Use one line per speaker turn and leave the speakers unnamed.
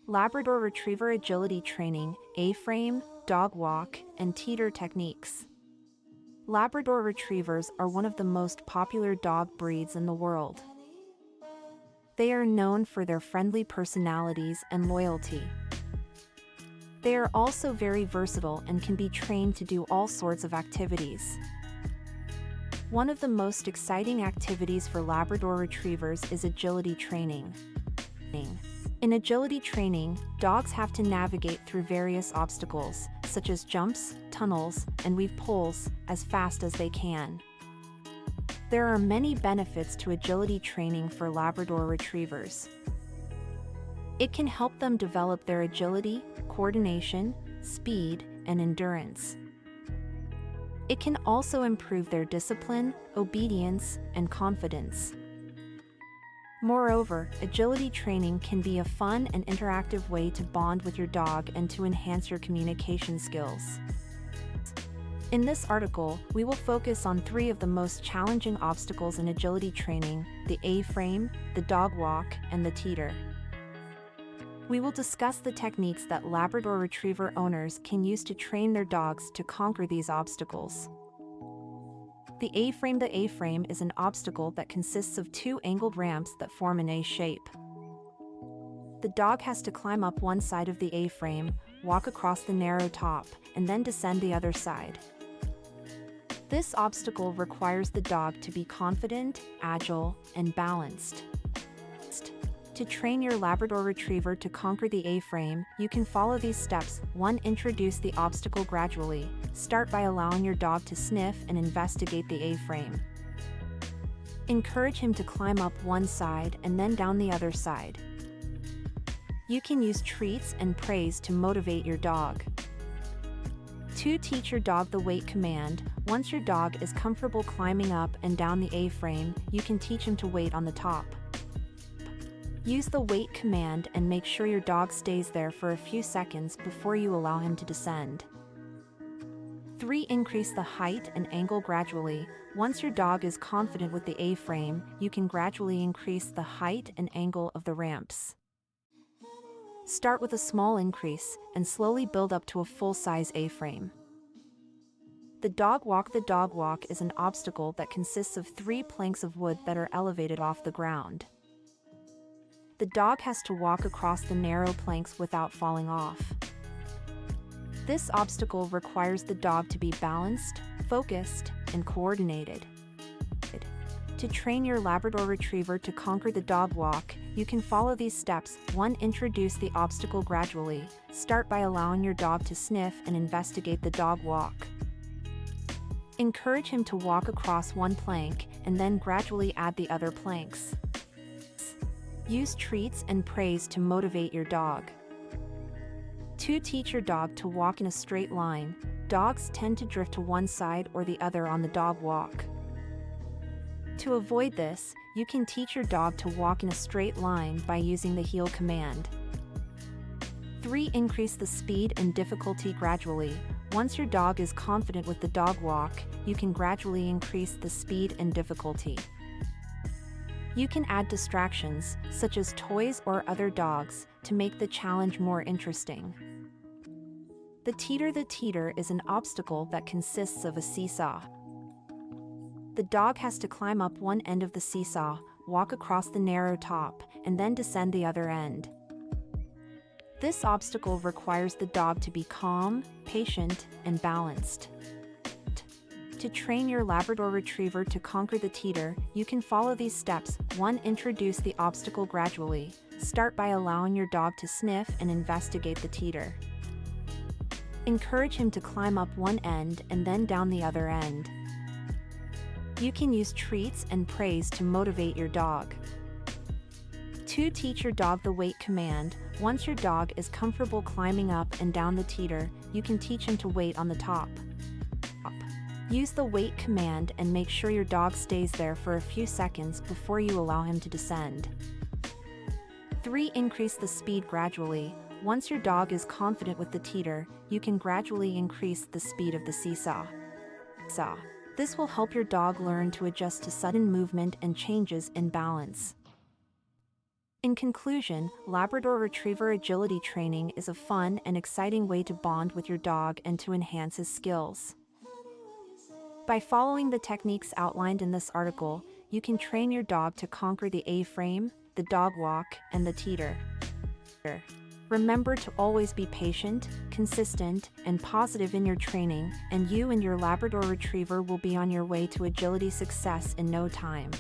Labrador Retriever agility training, A-frame, dog walk, and teeter techniques. Labrador Retrievers are one of the most popular dog breeds in the world. They are known for their friendly personalities and loyalty. They are also very versatile and can be trained to do all sorts of activities. One of the most exciting activities for Labrador Retrievers is agility training. In agility training, dogs have to navigate through various obstacles, such as jumps, tunnels, and weave poles, as fast as they can. There are many benefits to agility training for Labrador Retrievers. It can help them develop their agility, coordination, speed, and endurance. It can also improve their discipline, obedience, and confidence. Moreover, agility training can be a fun and interactive way to bond with your dog and to enhance your communication skills. In this article, we will focus on 3 of the most challenging obstacles in agility training: the A-frame, the dog walk, and the teeter. We will discuss the techniques that Labrador Retriever owners can use to train their dogs to conquer these obstacles. The A-frame. The A-frame is an obstacle that consists of 2 angled ramps that form an A shape. The dog has to climb up one side of the A-frame, walk across the narrow top, and then descend the other side. This obstacle requires the dog to be confident, agile, and balanced. To train your Labrador Retriever to conquer the A-frame, you can follow these steps. 1. Introduce the obstacle gradually. Start by allowing your dog to sniff and investigate the A-frame. Encourage him to climb up one side and then down the other side. You can use treats and praise to motivate your dog. 2. Teach your dog the wait command. Once your dog is comfortable climbing up and down the A-frame, you can teach him to wait on the top. Use the wait command and make sure your dog stays there for a few seconds before you allow him to descend. 3. Increase the height and angle gradually. Once your dog is confident with the A-frame, you can gradually increase the height and angle of the ramps. Start with a small increase and slowly build up to a full-size A-frame. The dog walk. The dog walk is an obstacle that consists of 3 planks of wood that are elevated off the ground. The dog has to walk across the narrow planks without falling off. This obstacle requires the dog to be balanced, focused, and coordinated. To train your Labrador Retriever to conquer the dog walk, you can follow these steps. 1. Introduce the obstacle gradually. Start by allowing your dog to sniff and investigate the dog walk. Encourage him to walk across one plank and then gradually add the other planks. Use treats and praise to motivate your dog. 2. Teach your dog to walk in a straight line. Dogs tend to drift to one side or the other on the dog walk. To avoid this, you can teach your dog to walk in a straight line by using the heel command. 3. Increase the speed and difficulty gradually. Once your dog is confident with the dog walk, you can gradually increase the speed and difficulty. You can add distractions, such as toys or other dogs, to make the challenge more interesting. The teeter. The teeter is an obstacle that consists of a seesaw. The dog has to climb up one end of the seesaw, walk across the narrow top, and then descend the other end. This obstacle requires the dog to be calm, patient, and balanced. To train your Labrador Retriever to conquer the teeter, you can follow these steps. 1. Introduce the obstacle gradually. Start by allowing your dog to sniff and investigate the teeter. Encourage him to climb up one end and then down the other end. You can use treats and praise to motivate your dog. 2. Teach your dog the wait command. Once your dog is comfortable climbing up and down the teeter, you can teach him to wait on the top. Use the wait command and make sure your dog stays there for a few seconds before you allow him to descend. 3. Increase the speed gradually. Once your dog is confident with the teeter, you can gradually increase the speed of the seesaw. This will help your dog learn to adjust to sudden movement and changes in balance. In conclusion, Labrador Retriever agility training is a fun and exciting way to bond with your dog and to enhance his skills. By following the techniques outlined in this article, you can train your dog to conquer the A-frame, the dog walk, and the teeter. Remember to always be patient, consistent, and positive in your training, and you and your Labrador Retriever will be on your way to agility success in no time.